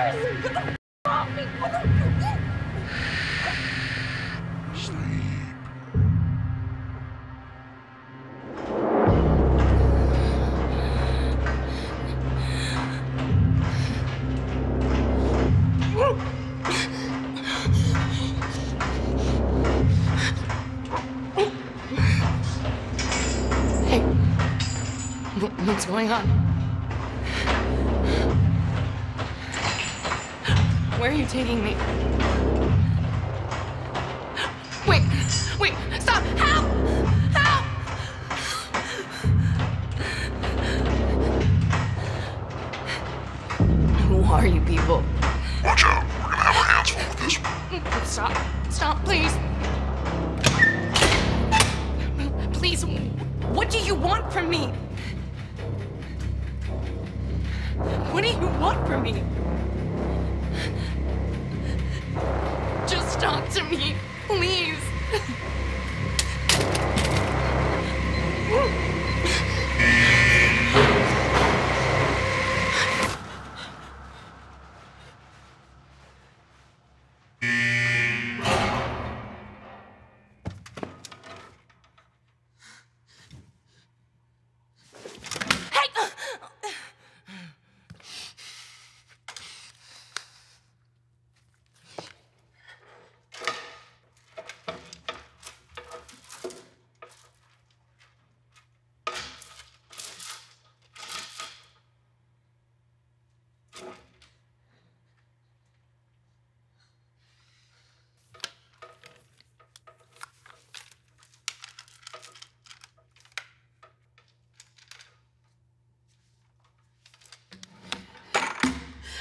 Get the f off me! What the f? Hey, what's going on? Where are you taking me? Wait, stop! Help! Help! Who are you people? Watch out, we're gonna have our hands full with this one. Stop, please. Please, what do you want from me? What do you want from me? Just talk to me, please.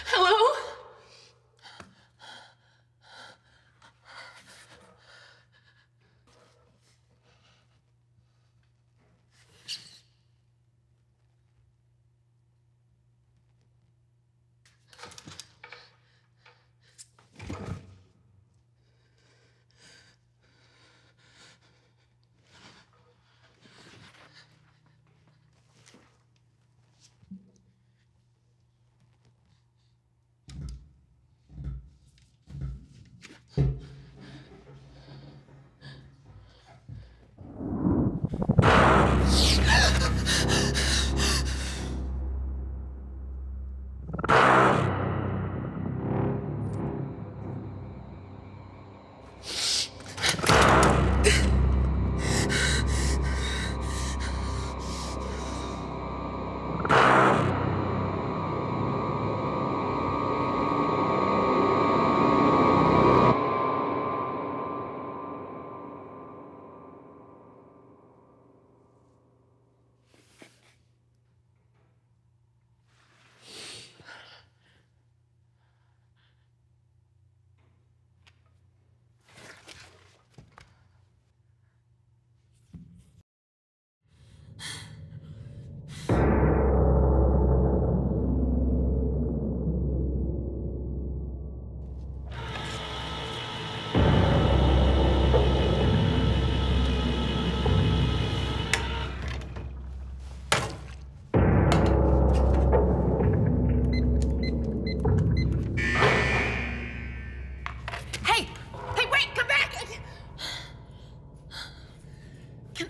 Hello?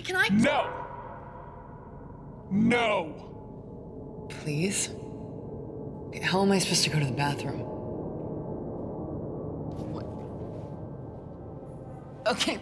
Can I? No! No! Please? How am I supposed to go to the bathroom? What? Okay.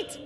Wait!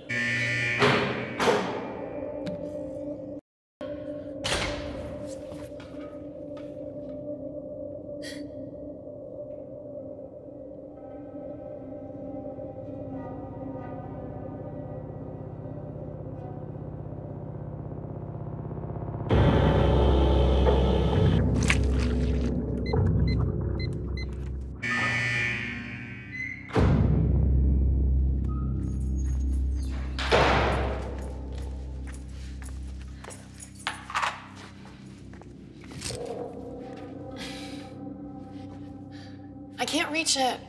I can't reach it.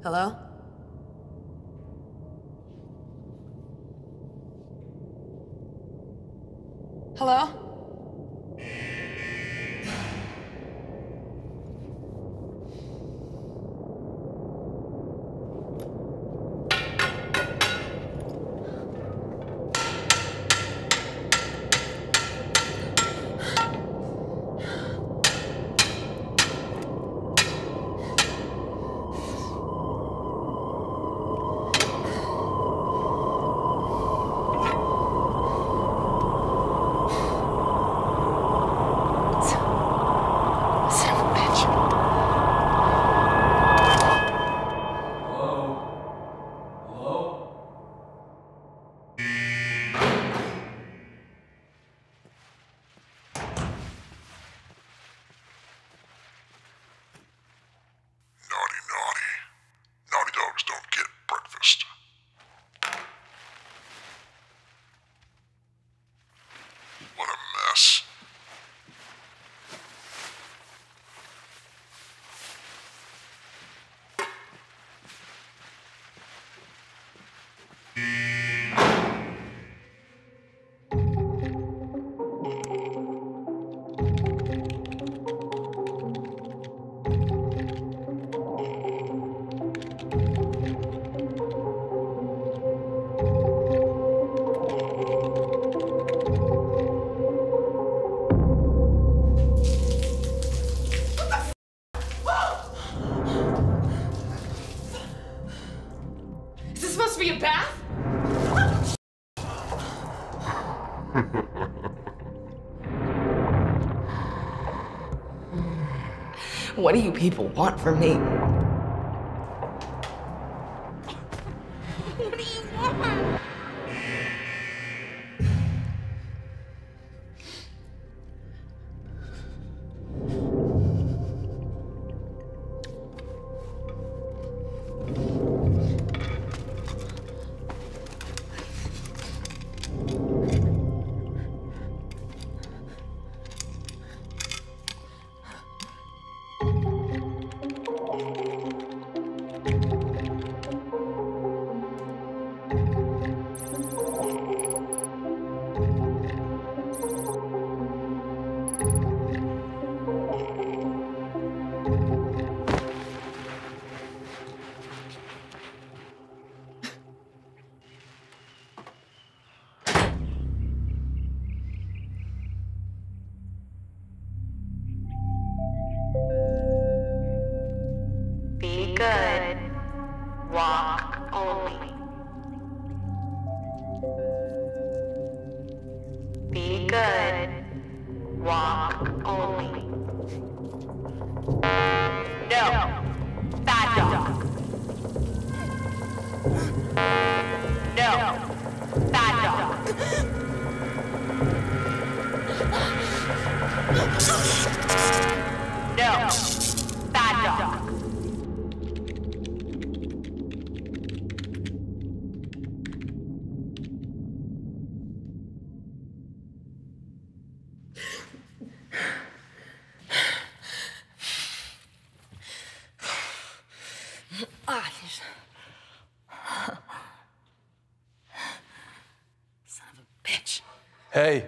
Hello? Hello? Naughty, naughty. Naughty dogs don't get breakfast. What a mess. Is this supposed to be a bath? What do you people want from me? What do you want? Be good. Walk only. Be good. Walk only. Bad dog. No. Bad dog. No. Bad dog. Son of a bitch. Hey.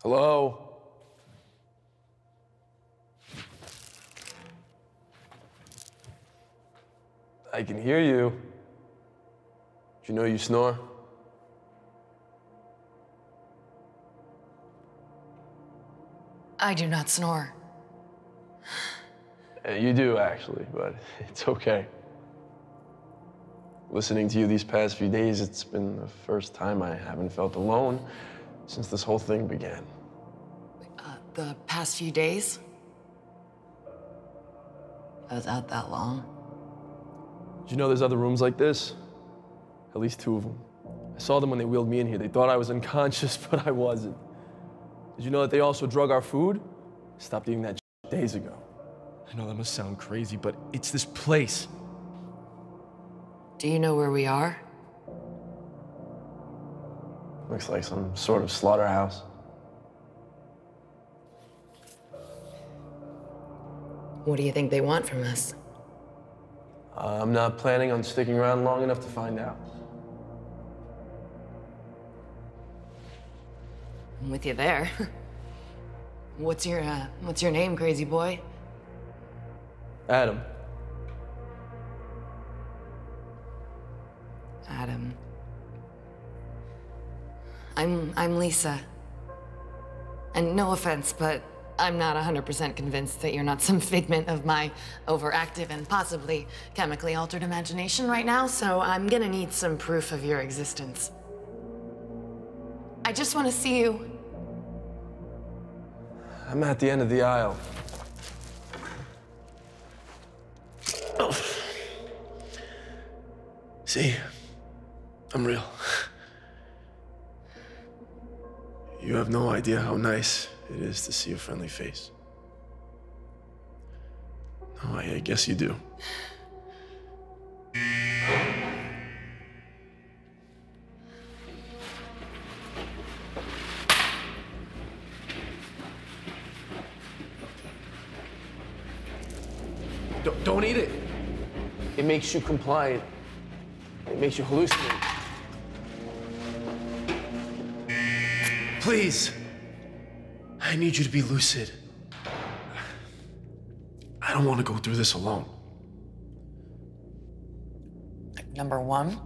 Hello? I can hear you. Do you know you snore? I do not snore. You do, actually, but it's okay. Listening to you these past few days, it's been the first time I haven't felt alone since this whole thing began. The past few days? I was out that long. Did you know there's other rooms like this? At least 2 of them. I saw them when they wheeled me in here. They thought I was unconscious, but I wasn't. Did you know that they also drug our food? I stopped eating that days ago. I know that must sound crazy, but it's this place. Do you know where we are? Looks like some sort of slaughterhouse. What do you think they want from us? I'm not planning on sticking around long enough to find out. I'm with you there. What's your name, crazy boy? Adam. Adam. I'm Lisa. And no offense, but I'm not 100% convinced that you're not some figment of my overactive and possibly chemically altered imagination right now, so I'm gonna need some proof of your existence. I just want to see you. I'm at the end of the aisle. Oh. See, I'm real. You have no idea how nice it is to see a friendly face. No, I guess you do. Don't eat it. It makes you compliant. It makes you hallucinate. Please. I need you to be lucid. I don't want to go through this alone. Number one,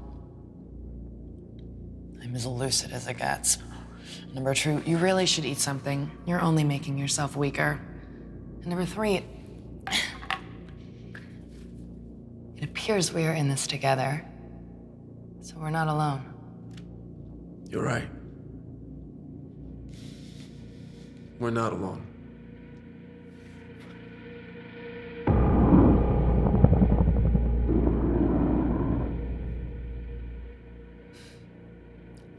I'm as lucid as it gets. Number two, you really should eat something. You're only making yourself weaker. And number three, it appears we are in this together, so we're not alone. You're right. We're not alone.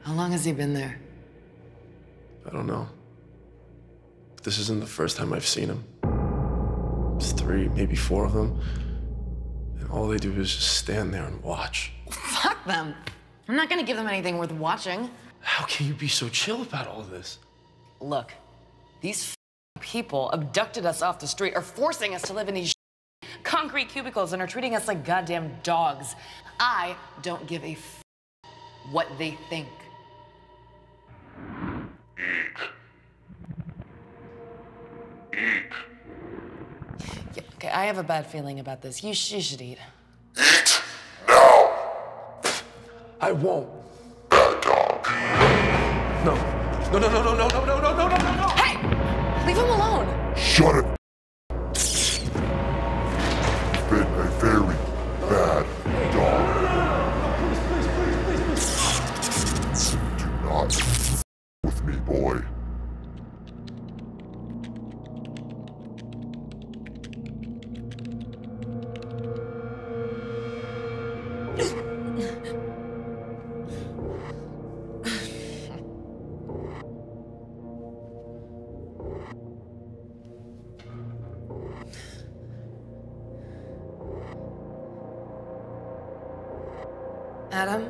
How long has he been there? I don't know. This isn't the first time I've seen him. It's 3, maybe 4 of them. And all they do is just stand there and watch. Fuck them. I'm not gonna give them anything worth watching. How can you be so chill about all this? Look, these people abducted us off the street, are forcing us to live in these concrete cubicles and are treating us like goddamn dogs. I don't give a what they think. Yeah, okay, I have a bad feeling about this. You should eat. Eat now! I won't. Bad dog. No. No, no, no, no, no, no, no, no, no, no, no, no! Hey! Leave him alone! Shut it! You've been a very bad dog. Do not with me, boy. Adam?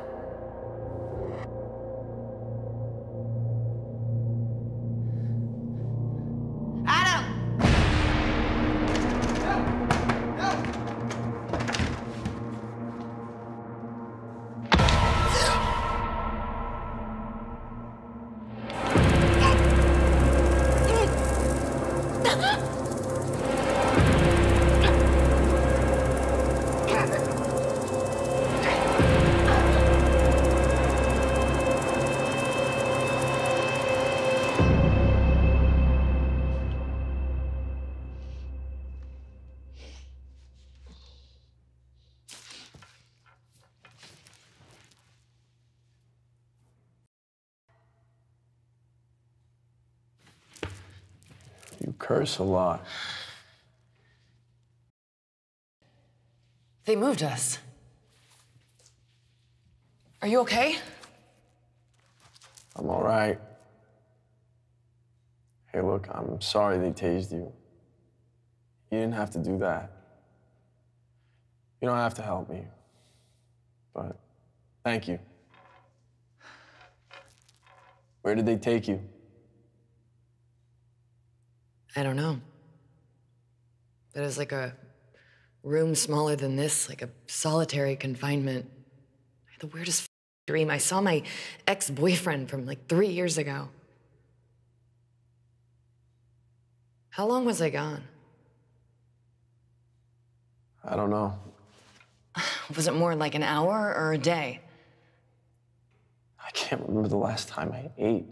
Adam! You curse a lot. They moved us. Are you okay? I'm all right. Hey, look, I'm sorry they tased you. You didn't have to do that. You don't have to help me. But thank you. Where did they take you? I don't know. But it was like a room smaller than this, like a solitary confinement. I had the weirdest dream. I saw my ex-boyfriend from like 3 years ago. How long was I gone? I don't know. Was it more like an hour or a day? I can't remember the last time I ate.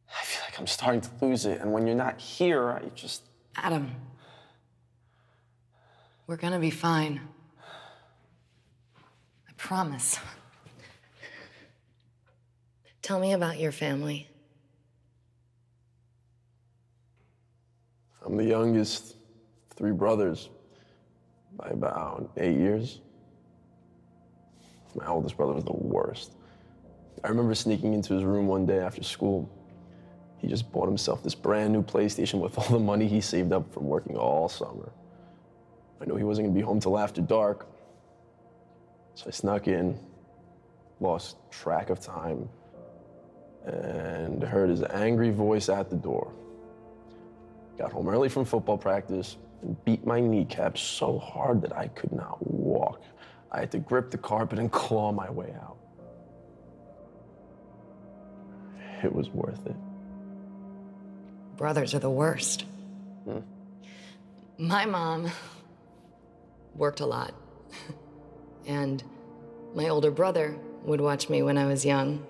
I feel like I'm starting to lose it, and when you're not here, I just... Adam, we're gonna be fine. I promise. Tell me about your family. I'm the youngest of 3 brothers by about 8 years. My oldest brother was the worst. I remember sneaking into his room one day after school. He just bought himself this brand new PlayStation with all the money he saved up from working all summer. I knew he wasn't gonna be home till after dark, so I snuck in, lost track of time, and heard his angry voice at the door. Got home early from football practice and beat my kneecap so hard that I could not walk. I had to grip the carpet and claw my way out. It was worth it. Brothers are the worst. My mom worked a lot. And my older brother would watch me when I was young.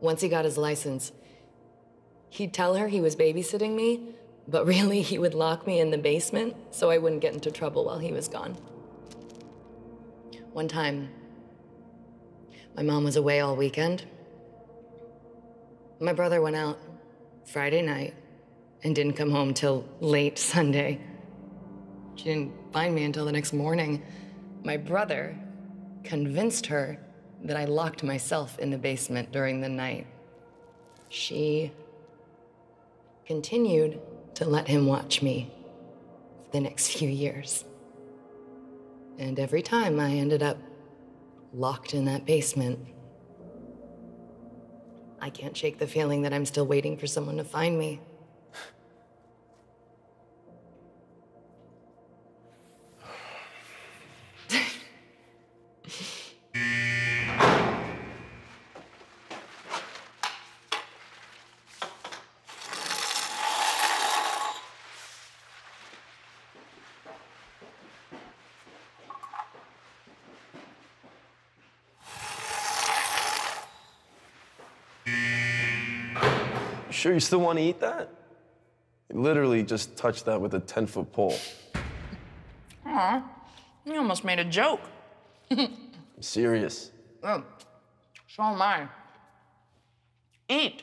Once he got his license, he'd tell her he was babysitting me, but really he would lock me in the basement so I wouldn't get into trouble while he was gone. One time, my mom was away all weekend. My brother went out Friday night and didn't come home till late Sunday. She didn't find me until the next morning. My brother convinced her that I locked myself in the basement during the night. She continued to let him watch me for the next few years. And every time I ended up locked in that basement, I can't shake the feeling that I'm still waiting for someone to find me. Sure you still want to eat that? You literally just touched that with a 10-foot pole. Aw, you almost made a joke. I'm serious. Oh, so am I. Eat.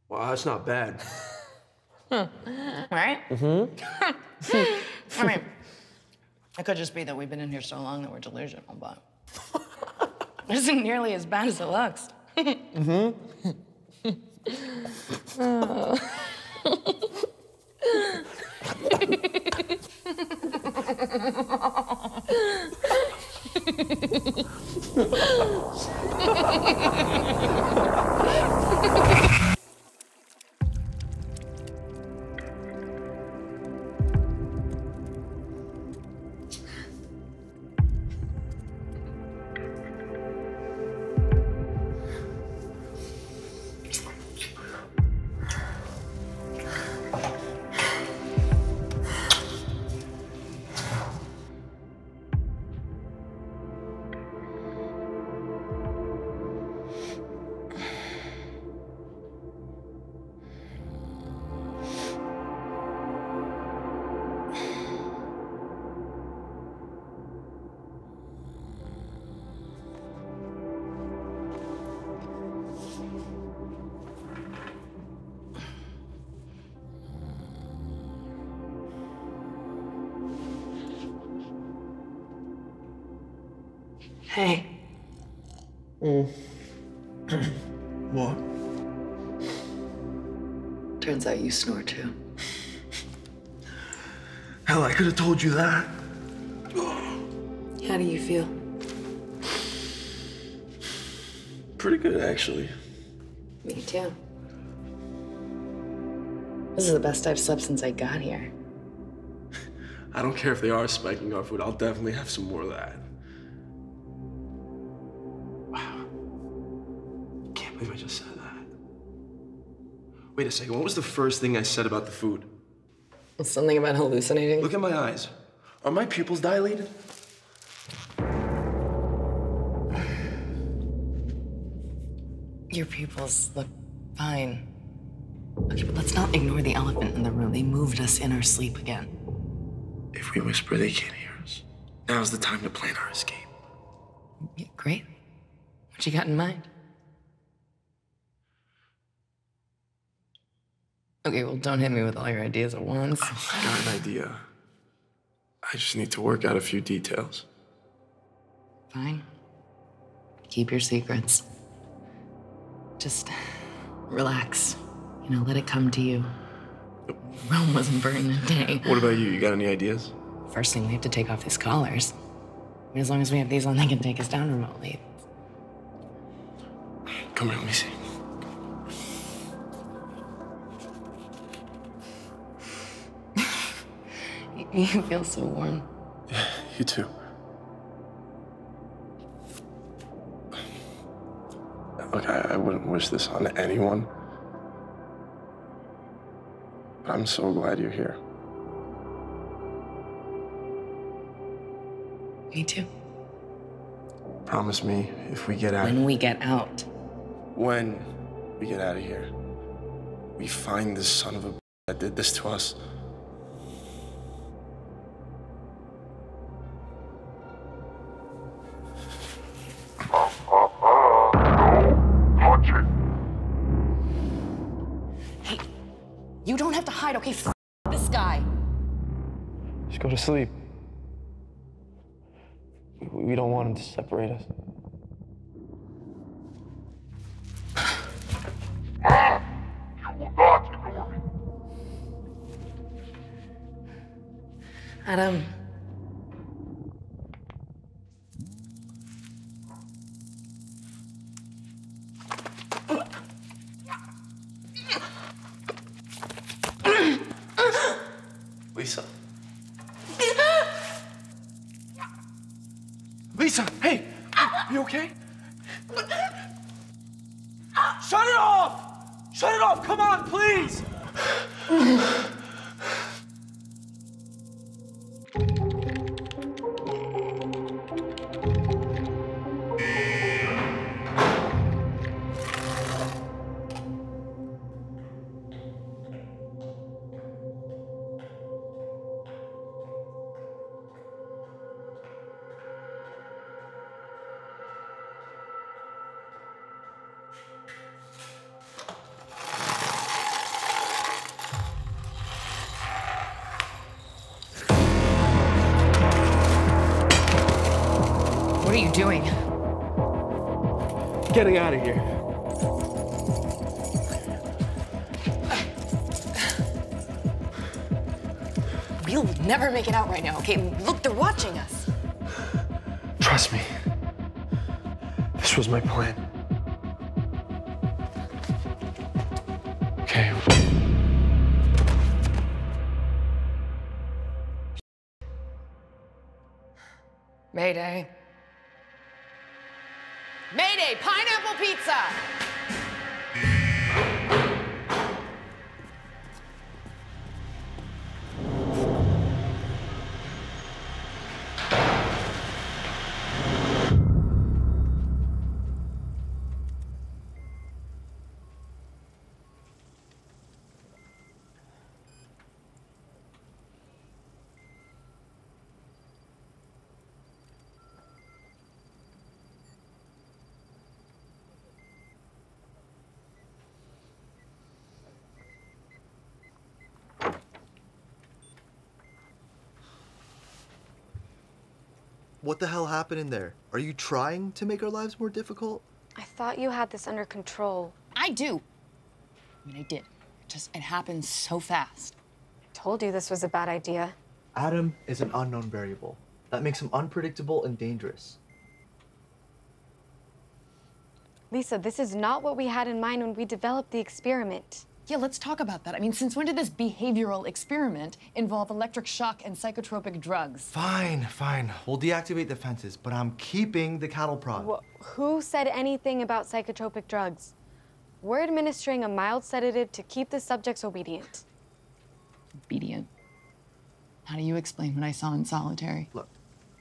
Wow, that's not bad. Right? Mm-hmm. I mean, It could just be that we've been in here so long that we're delusional, but it isn't nearly as bad as it looks. Hey. What? Turns out you snore too. Hell, I could have told you that. How do you feel? Pretty good, actually. Me too. This is the best I've slept since I got here. I don't care if they are spiking our food. I'll definitely have some more of that. Wow. Can't believe I just said that. Wait a second. What was the first thing I said about the food? Something about hallucinating? Look at my eyes. Are my pupils dilated? Your pupils look fine. Okay, but let's not ignore the elephant in the room. They moved us in our sleep again. If we whisper, they can't hear us. Now's the time to plan our escape. Yeah, great. What you got in mind? Okay, well, don't hit me with all your ideas at once. I got an idea. I just need to work out a few details. Fine. Keep your secrets. Just relax. You know, let it come to you. Rome wasn't burned in a day. What about you? You got any ideas? First thing, we have to take off these collars. I mean, as long as we have these on, they can take us down remotely. Come here, let me see. You feel so warm. Yeah, you too. Look, I wouldn't wish this on anyone. But I'm so glad you're here. Me too. Promise me if we get out. When we get out. When we get out of here, we find this son of a that did this to us. Touch it. Hey, you don't have to hide, okay? F this guy. Just go to sleep. We don't want him to separate us. You will not ignore me. Adam. Lisa. Lisa, hey, are you okay? Shut it off! Shut it off! Come on, please! are you doing? Getting out of here. We'll never make it out right now, okay? Look, they're watching us. Trust me. This was my plan. Okay. Mayday. Mayday, pineapple pizza! What the hell happened in there? Are you trying to make our lives more difficult? I thought you had this under control. I do. I mean, I did. It happened so fast. Told you this was a bad idea. Adam is an unknown variable. That makes him unpredictable and dangerous. Lisa, this is not what we had in mind when we developed the experiment. Yeah, let's talk about that. I mean, since when did this behavioral experiment involve electric shock and psychotropic drugs? Fine. We'll deactivate the fences, but I'm keeping the cattle prod. Who said anything about psychotropic drugs? We're administering a mild sedative to keep the subjects obedient. Obedient? How do you explain what I saw in solitary? Look,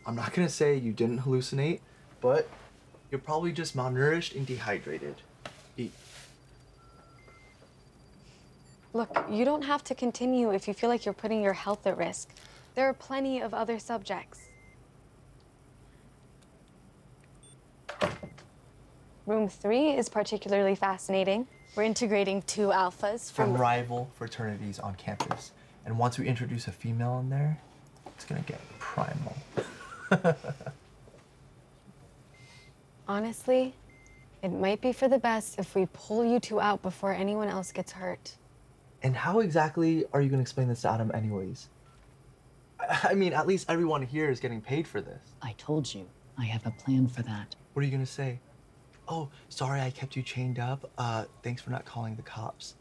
I'm not gonna say you didn't hallucinate, but you're probably just malnourished and dehydrated. Eat. Look, you don't have to continue if you feel like you're putting your health at risk. There are plenty of other subjects. Room 3 is particularly fascinating. We're integrating 2 alphas From rival fraternities on campus. And once we introduce a female in there, it's gonna get primal. Honestly, it might be for the best if we pull you 2 out before anyone else gets hurt. And how exactly are you gonna explain this to Adam anyways? I mean, at least everyone here is getting paid for this. I told you, I have a plan for that. What are you gonna say? Oh, sorry I kept you chained up. Thanks for not calling the cops.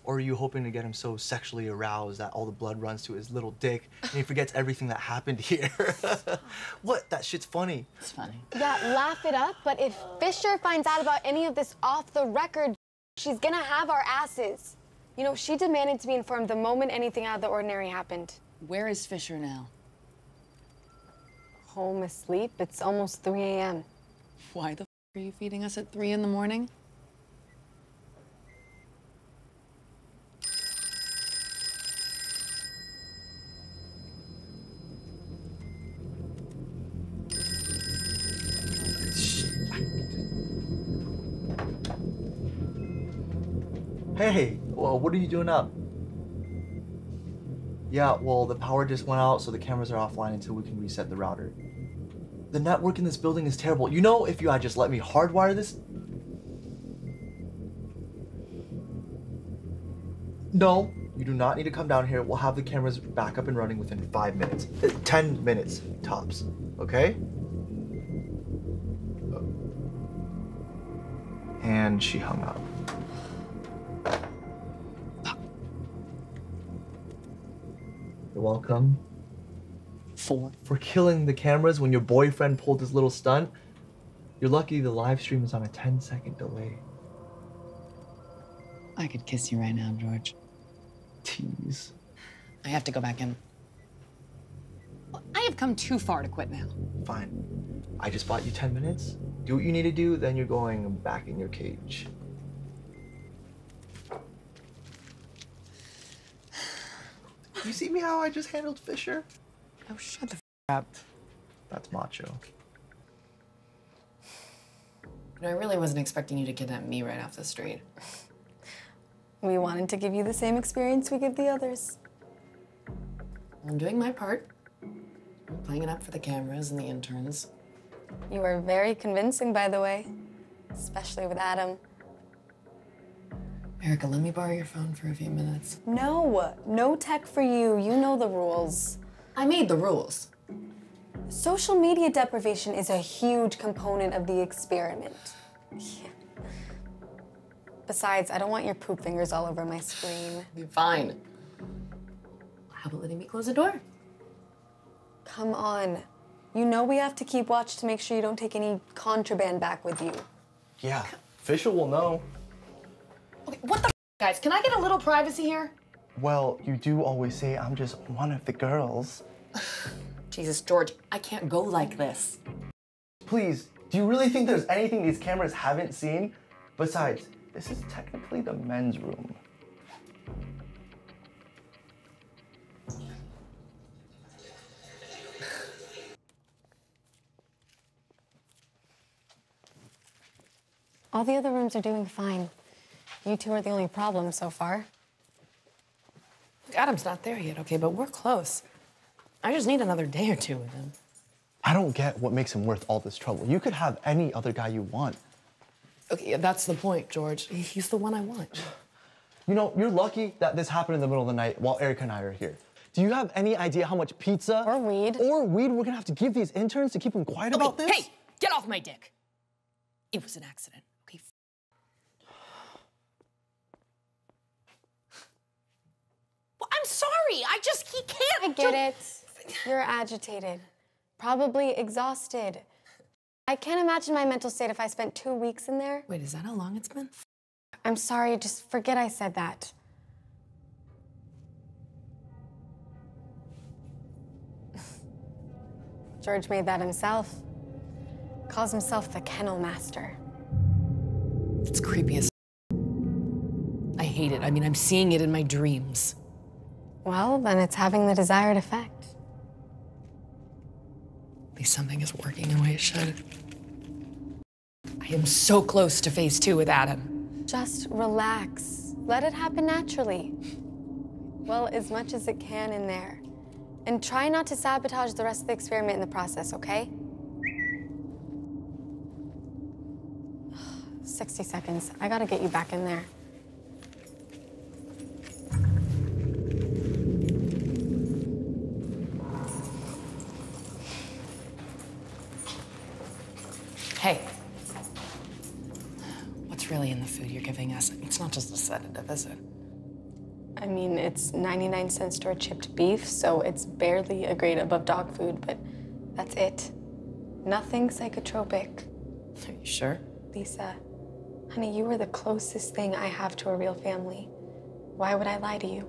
Or are you hoping to get him so sexually aroused that all the blood runs to his little dick and he forgets everything that happened here? What? That shit's funny. It's funny. Yeah, laugh it up, but if Fisher finds out about any of this off the record, she's gonna have our asses. You know, she demanded to be informed the moment anything out of the ordinary happened. Where is Fisher now? Home asleep. It's almost 3 a.m. Why the f are you feeding us at 3 in the morning? Hey, well, what are you doing up? Yeah, well, the power just went out, so the cameras are offline until we can reset the router. The network in this building is terrible. You know, if you had just let me hardwire this... No, you do not need to come down here. We'll have the cameras back up and running within 5 minutes. 10 minutes, tops, okay? And she hung up. You're welcome. For killing the cameras when your boyfriend pulled his little stunt. You're lucky the live stream is on a 10-second delay. I could kiss you right now, George. Tease. I have to go back in. I have come too far to quit now. Fine. I just bought you 10 minutes. Do what you need to do, then you're going back in your cage. You see me how I just handled Fisher? Oh, shut the f up. That's macho. I really wasn't expecting you to kidnap me right off the street. We wanted to give you the same experience we give the others. I'm doing my part. I'm playing it up for the cameras and the interns. You were very convincing, by the way, especially with Adam. Erica, let me borrow your phone for a few minutes. No, no tech for you. You know the rules. I made the rules. Social media deprivation is a huge component of the experiment. Yeah. Besides, I don't want your poop fingers all over my screen. You're fine. How about letting me close the door? Come on. You know we have to keep watch to make sure you don't take any contraband back with you. Yeah, Fisher will know. Okay, what the guys? Can I get a little privacy here? Well, you do always say I'm just one of the girls. Jesus, George, I can't go like this. Please, do you really think there's anything these cameras haven't seen? Besides, this is technically the men's room. All the other rooms are doing fine. You two are the only problem so far. Adam's not there yet, okay, but we're close. I just need another day or two with him. I don't get what makes him worth all this trouble. You could have any other guy you want. Okay, that's the point, George. He's the one I want. You know, you're lucky that this happened in the middle of the night while Erica and I are here. Do you have any idea how much pizza or weed we're gonna have to give these interns to keep them quiet about this? Hey, get off my dick. It was an accident, okay? Well, I'm sorry. He can't. I get it. You're agitated, probably exhausted. I can't imagine my mental state if I spent 2 weeks in there. Wait, is that how long it's been? I'm sorry, just forget I said that. George made that himself. Calls himself the Kennel Master. It's creepy as I hate it. I mean, I'm seeing it in my dreams. Well, then it's having the desired effect. At least something is working the way it should. I am so close to phase 2 with Adam. Just relax. Let it happen naturally. Well, as much as it can in there. And try not to sabotage the rest of the experiment in the process, okay? 60 seconds. I gotta get you back in there. Hey. What's really in the food you're giving us? It's not just a sedative, is it? I mean, it's 99-cent store chipped beef, so it's barely a grade above dog food, but that's it. Nothing psychotropic. Are you sure? Lisa, honey, you are the closest thing I have to a real family. Why would I lie to you?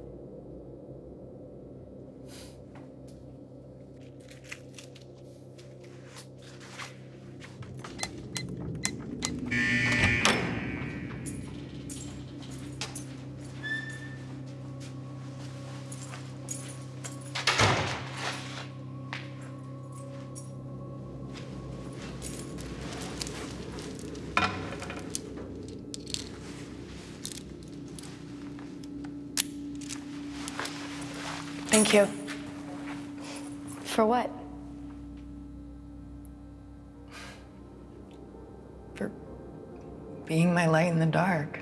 Thank you. For what? For being my light in the dark.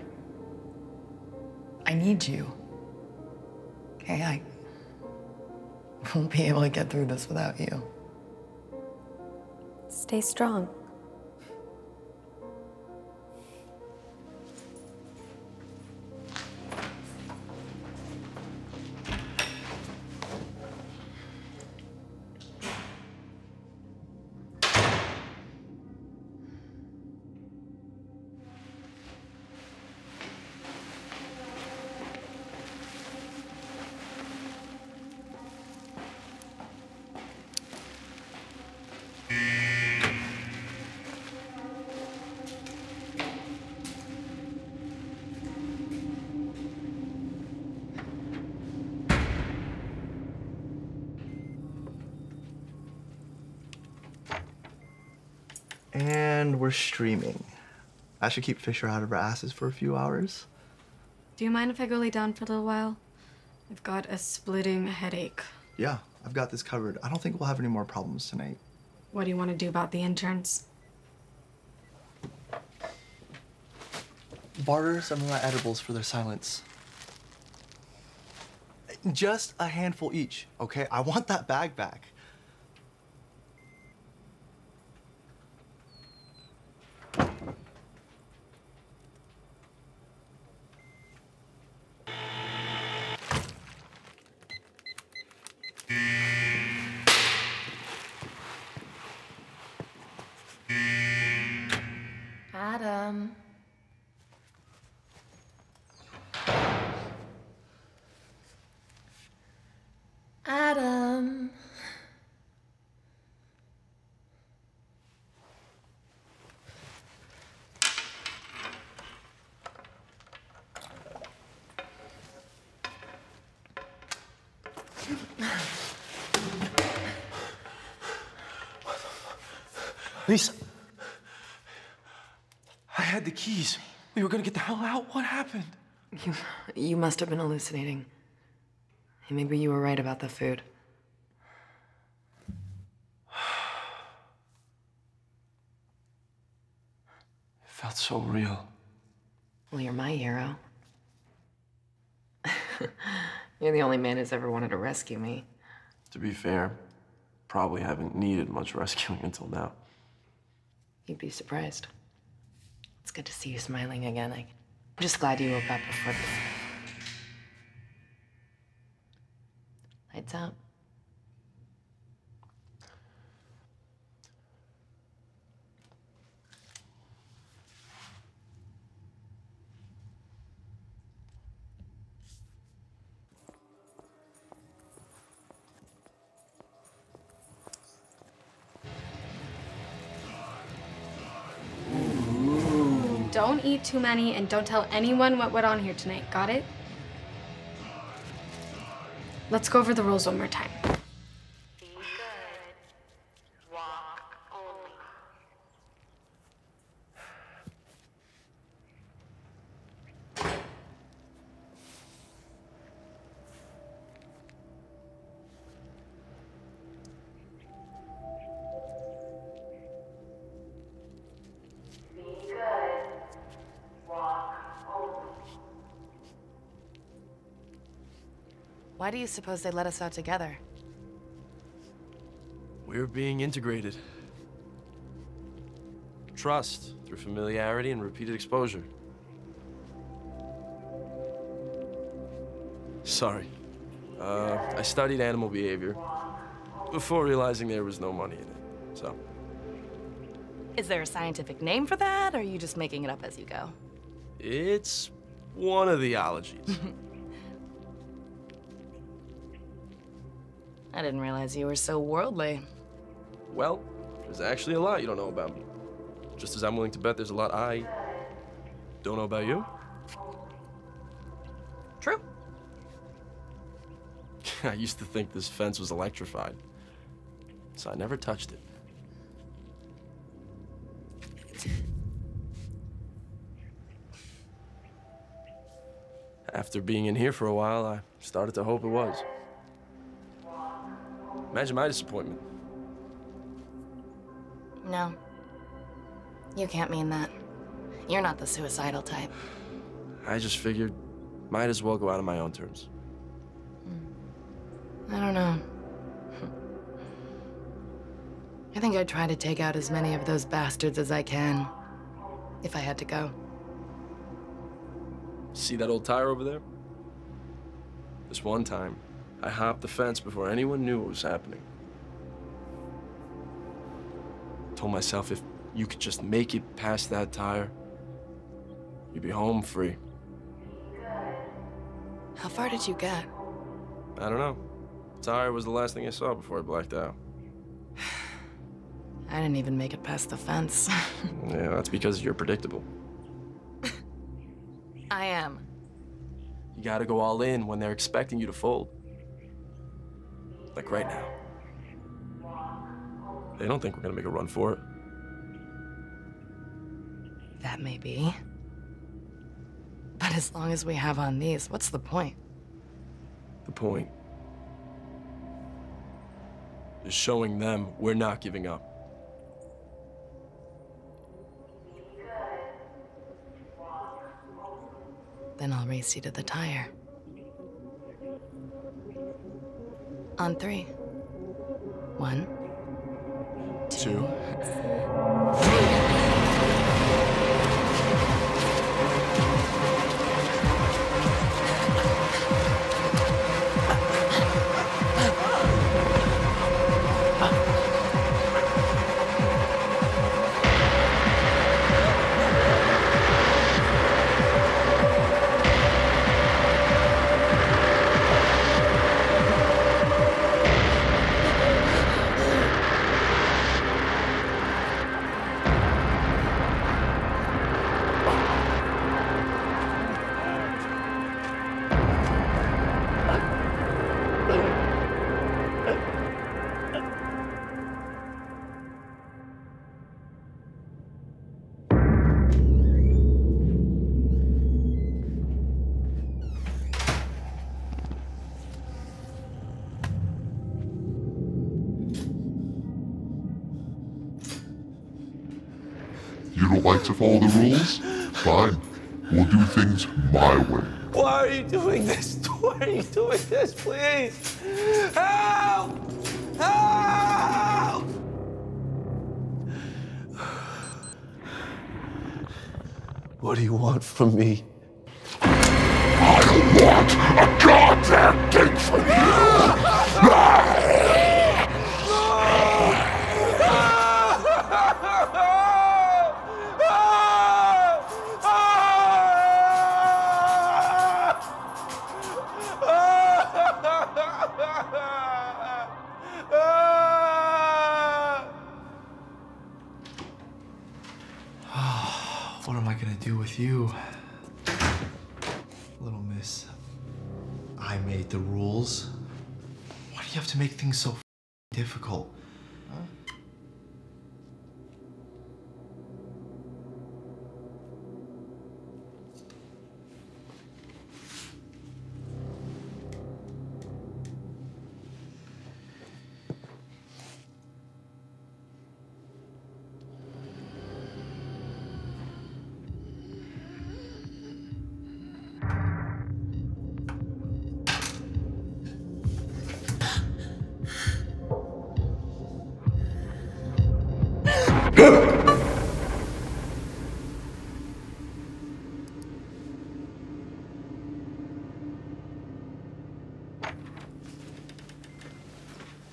I need you. Okay, I won't be able to get through this without you. Stay strong. And we're streaming. I should keep Fisher out of our asses for a few hours. Do you mind if I go lay down for a little while? I've got a splitting headache. Yeah, I've got this covered. I don't think we'll have any more problems tonight. What do you want to do about the interns? Barter some of my edibles for their silence. Just a handful each, okay? I want that bag back. Adam. Adam. Lisa. I had the keys. We were gonna get the hell out. What happened? You must have been hallucinating. Maybe you were right about the food. It felt so real. Well, you're my hero. You're the only man who's ever wanted to rescue me. To be fair, probably haven't needed much rescuing until now. You'd be surprised. It's good to see you smiling again. I'm just glad you woke up before the... Lights out. Don't eat too many and don't tell anyone what went on here tonight. Got it? Let's go over the rules one more time. Be good. Walk only. Be good. Walk only. Why do you suppose they let us out together? We're being integrated. Trust through familiarity and repeated exposure. Sorry. I studied animal behavior before realizing there was no money in it, so. Is there a scientific name for that, or are you just making it up as you go? It's one of the ologies. I didn't realize you were so worldly. Well, there's actually a lot you don't know about me. Just as I'm willing to bet there's a lot I don't know about you. True. I used to think this fence was electrified, so I never touched it. After being in here for a while, I started to hope it was. Imagine my disappointment. No. You can't mean that. You're not the suicidal type. I just figured, might as well go out on my own terms. I don't know. I think I'd try to take out as many of those bastards as I can, if I had to go. See that old tire over there? This one time, I hopped the fence before anyone knew what was happening. Told myself if you could just make it past that tire, you'd be home free. How far did you get? I don't know. The tire was the last thing I saw before I blacked out. I didn't even make it past the fence. Yeah, that's because you're predictable. I am. You gotta go all in when they're expecting you to fold. Like right now. They don't think we're gonna make a run for it. That may be. But as long as we have on these, what's the point? The point is showing them we're not giving up. Then I'll race you to the tire. On 3. 1, 2. You don't like to follow the rules? Fine. We'll do things my way. Why are you doing this? Why are you doing this, please? Help! Help! What do you want from me? I don't want a goddamn thing from you! What am I gonna do with you? Little miss, I made the rules. Why do you have to make things so difficult? Huh?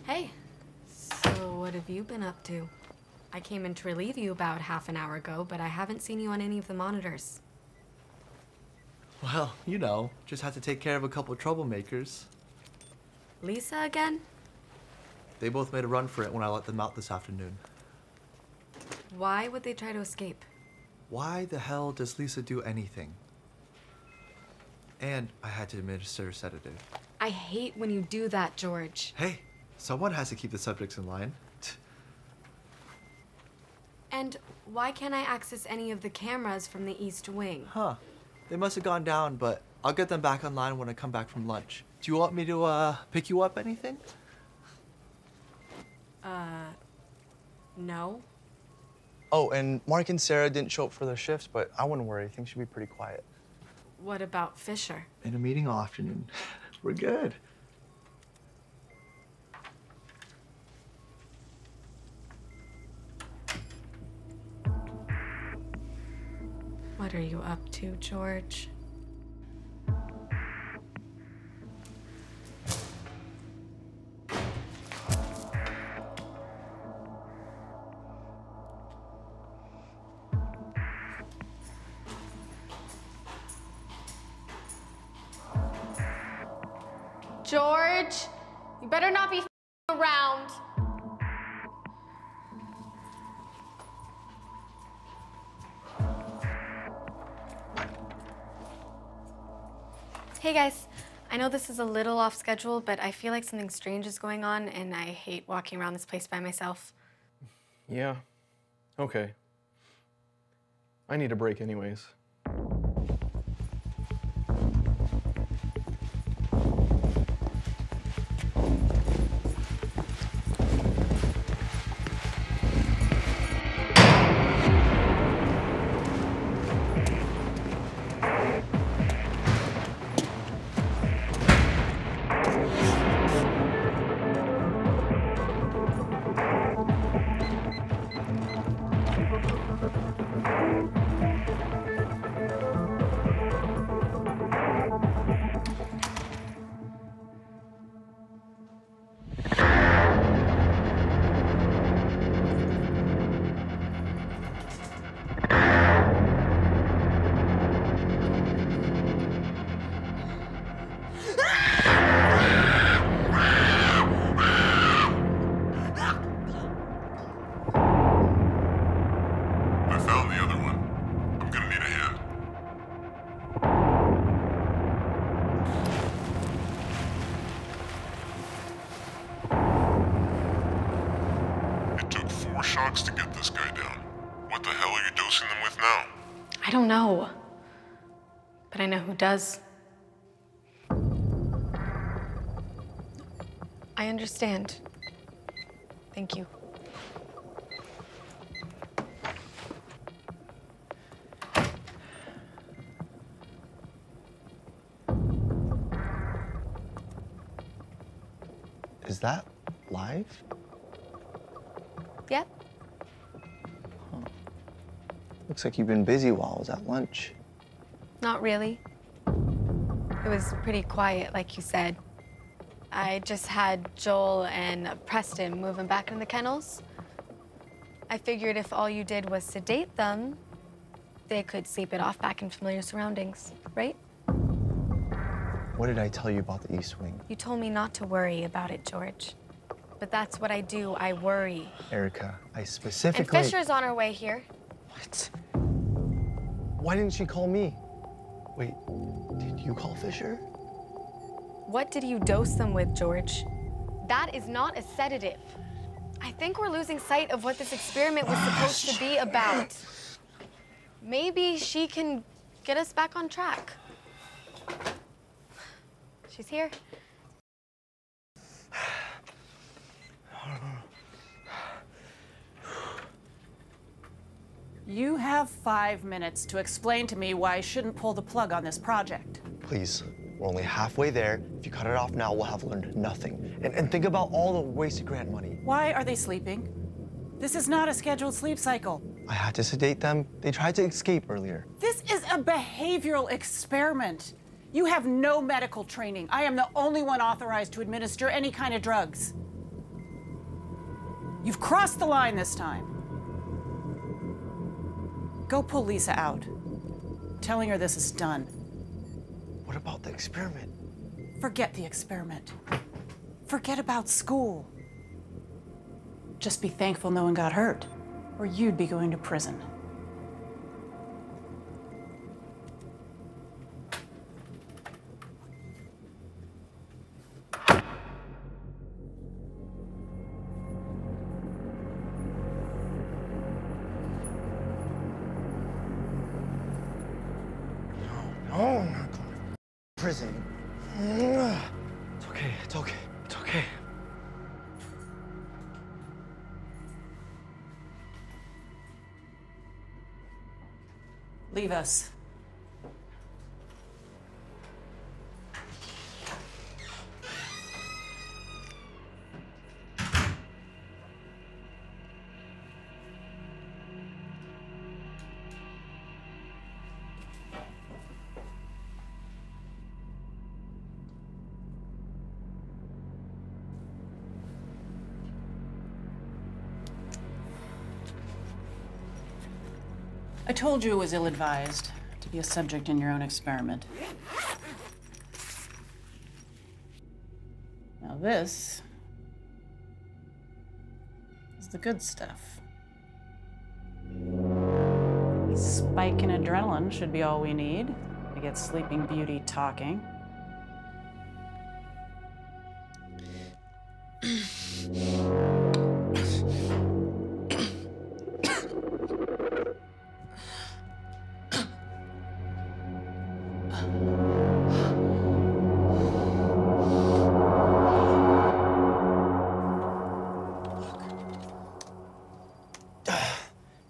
Hey, so what have you been up to? I came in to relieve you about half an hour ago, but I haven't seen you on any of the monitors. Well, you know, just had to take care of a couple of troublemakers. Lisa again? They both made a run for it when I let them out this afternoon. Why would they try to escape? Why the hell does Lisa do anything? And I had to administer a sedative. I hate when you do that, George. Hey, someone has to keep the subjects in line. And why can't I access any of the cameras from the East Wing? Huh. They must have gone down, but I'll get them back online when I come back from lunch. Do you want me to, pick you up anything? No. Oh, and Mark and Sarah didn't show up for their shifts, but I wouldn't worry. Things should be pretty quiet. What about Fisher? In a meeting all afternoon. We're good. What are you up to, George? George, you better not be around. Hey guys, I know this is a little off schedule, but I feel like something strange is going on and I hate walking around this place by myself. Yeah. Okay. I need a break anyways. drugs to get this guy down. What the hell are you dosing them with now? I don't know. But I know who does. I understand. Thank you. Is that live? Yep. Looks like you've been busy while I was at lunch. Not really. It was pretty quiet, like you said. I just had Joel and Preston moving back in the kennels. I figured if all you did was sedate them, they could sleep it off back in familiar surroundings, right? What did I tell you about the East Wing? You told me not to worry about it, George. But that's what I do, I worry. Erica, I specifically... And Fisher's on her way here. What? Why didn't she call me? Wait, did you call Fisher? What did you dose them with, George? That is not a sedative. I think we're losing sight of what this experiment was supposed to be about. Maybe she can get us back on track. She's here. You have 5 minutes to explain to me why I shouldn't pull the plug on this project. Please, we're only halfway there. If you cut it off now, we'll have learned nothing. And think about all the wasted grant money. Why are they sleeping? This is not a scheduled sleep cycle. I had to sedate them. They tried to escape earlier. This is a behavioral experiment. You have no medical training. I am the only one authorized to administer any kind of drugs. You've crossed the line this time. Go pull Lisa out. Telling her this is done. What about the experiment? Forget the experiment. Forget about school. Just be thankful no one got hurt, or you'd be going to prison. No, I'm not going to prison. It's okay, it's okay, it's okay. Leave us. I told you it was ill-advised to be a subject in your own experiment. Now this is the good stuff. A spike in adrenaline should be all we need to get Sleeping Beauty talking.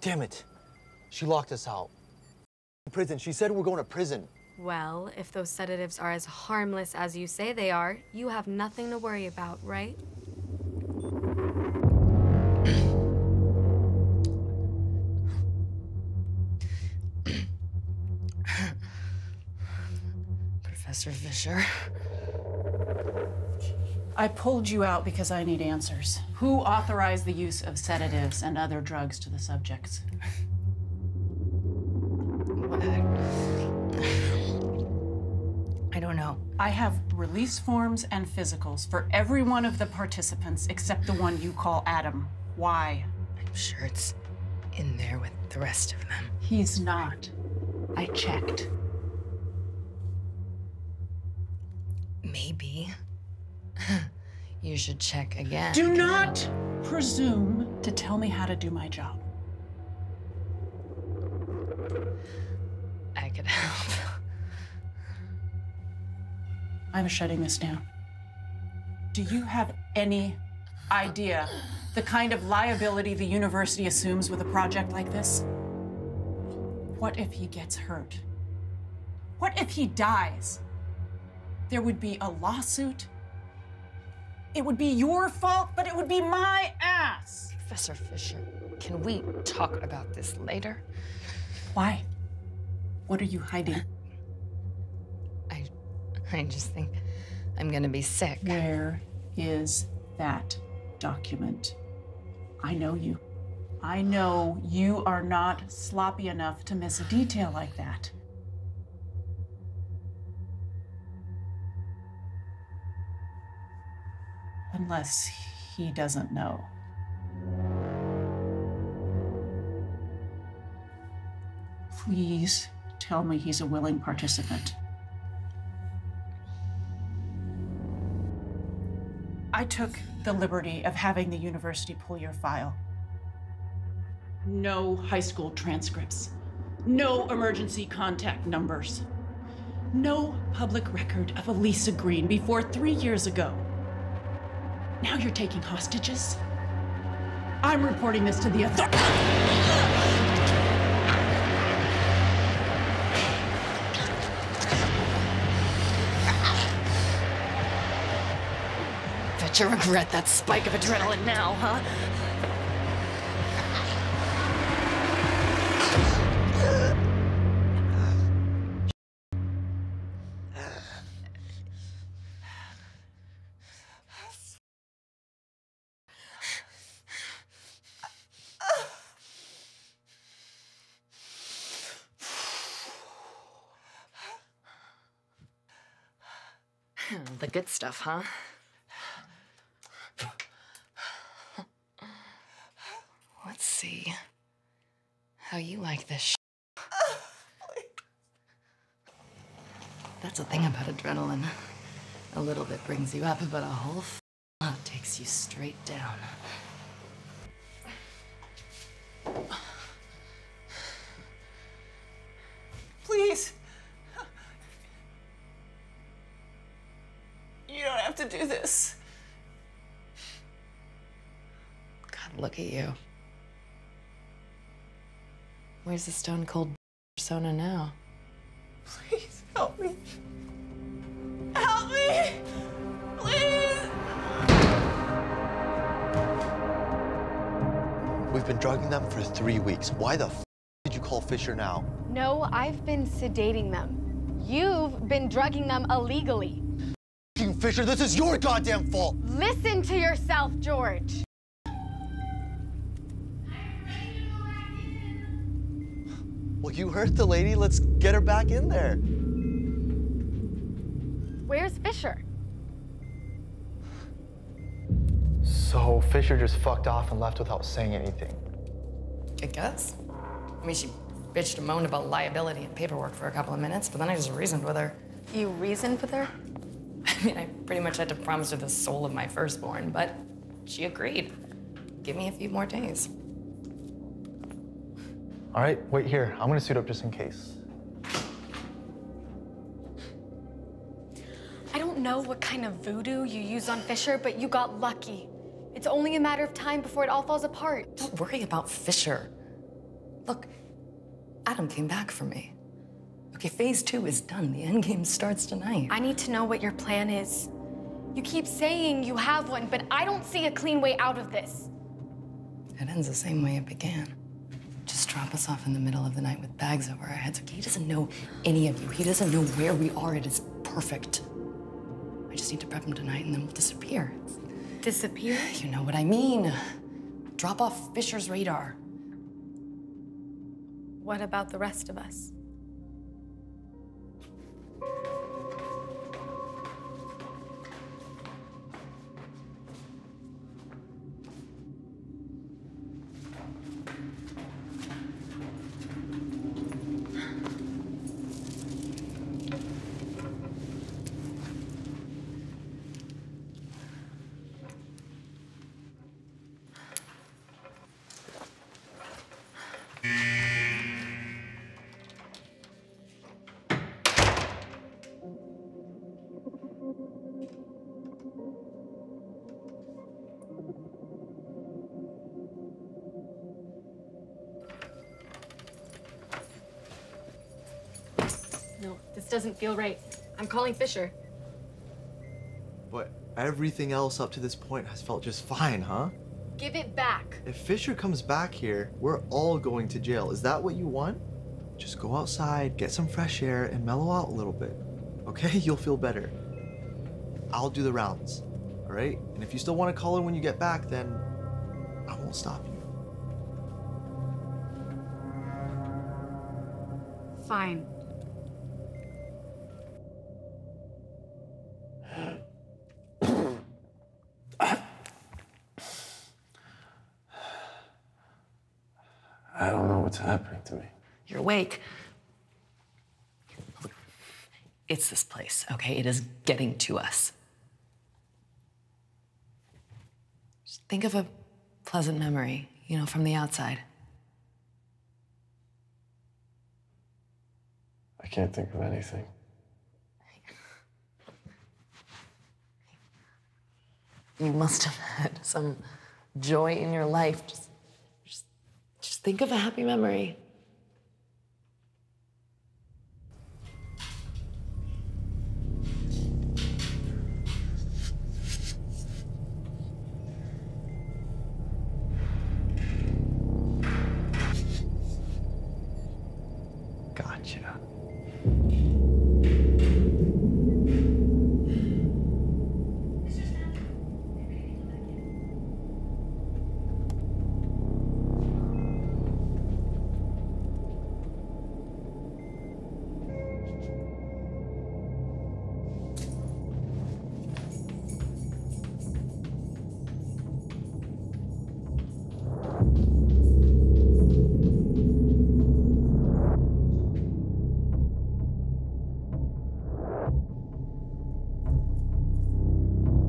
Damn it. She locked us out. Prison. She said we're going to prison. Well, if those sedatives are as harmless as you say they are, you have nothing to worry about, right? Professor Fisher. I pulled you out because I need answers. Who authorized the use of sedatives and other drugs to the subjects? I don't know. I have release forms and physicals for every one of the participants except the one you call Adam. Why? I'm sure it's in there with the rest of them. He's not. I checked. Maybe. You should check again. Do not presume to tell me how to do my job? I could help. I'm shutting this down. Do you have any idea the kind of liability the university assumes with a project like this? What if he gets hurt? What if he dies? There would be a lawsuit. It would be your fault, but it would be my ass. Professor Fisher, can we talk about this later? Why? What are you hiding? I just think I'm gonna be sick. Where is that document? I know you. I know you are not sloppy enough to miss a detail like that. Unless he doesn't know. Please tell me he's a willing participant. I took the liberty of having the university pull your file. No high school transcripts. No emergency contact numbers. No public record of Elisa Green before 3 years ago. Now you're taking hostages? I'm reporting this to the authorities. Bet you regret that spike of adrenaline now, huh? The good stuff, huh? Let's see how you like this. That's the thing about adrenaline. A little bit brings you up, but a whole lot takes you straight down. Please. You don't have to do this. God, look at you. Where's the stone cold persona now? Please help me. Help me! Please! We've been drugging them for 3 weeks. Why the f did you call Fisher now? No, I've been sedating them. You've been drugging them illegally. Fisher, this is your goddamn fault! Listen to yourself, George. Well, you heard the lady. Let's get her back in there. Where's Fisher? So Fisher just fucked off and left without saying anything. I guess. I mean, she bitched and moaned about liability and paperwork for a couple of minutes, but then I just reasoned with her. You reasoned with her? I mean, I pretty much had to promise her the soul of my firstborn, but she agreed. Give me a few more days. All right, wait here. I'm gonna suit up just in case. I don't know what kind of voodoo you used on Fisher, but you got lucky. It's only a matter of time before it all falls apart. Don't worry about Fisher. Look, Adam came back for me. Okay, phase 2 is done. The end game starts tonight. I need to know what your plan is. You keep saying you have one, but I don't see a clean way out of this. It ends the same way it began. Just drop us off in the middle of the night with bags over our heads. Okay, he doesn't know any of you. He doesn't know where we are. It is perfect. I just need to prep him tonight and then we'll disappear. Disappear? You know what I mean. Drop off Fisher's radar. What about the rest of us? doesn't feel right. I'm calling Fisher. But everything else up to this point has felt just fine, huh? Give it back. If Fisher comes back here, we're all going to jail. Is that what you want? Just go outside, get some fresh air, and mellow out a little bit. Okay? You'll feel better. I'll do the rounds, all right? And if you still want to call in when you get back, then I won't stop you. Fine. I don't know what's happening to me. You're awake. It's this place, okay? It is getting to us. Just think of a pleasant memory, you know, from the outside. I can't think of anything. You must have had some joy in your life. Just think of a happy memory.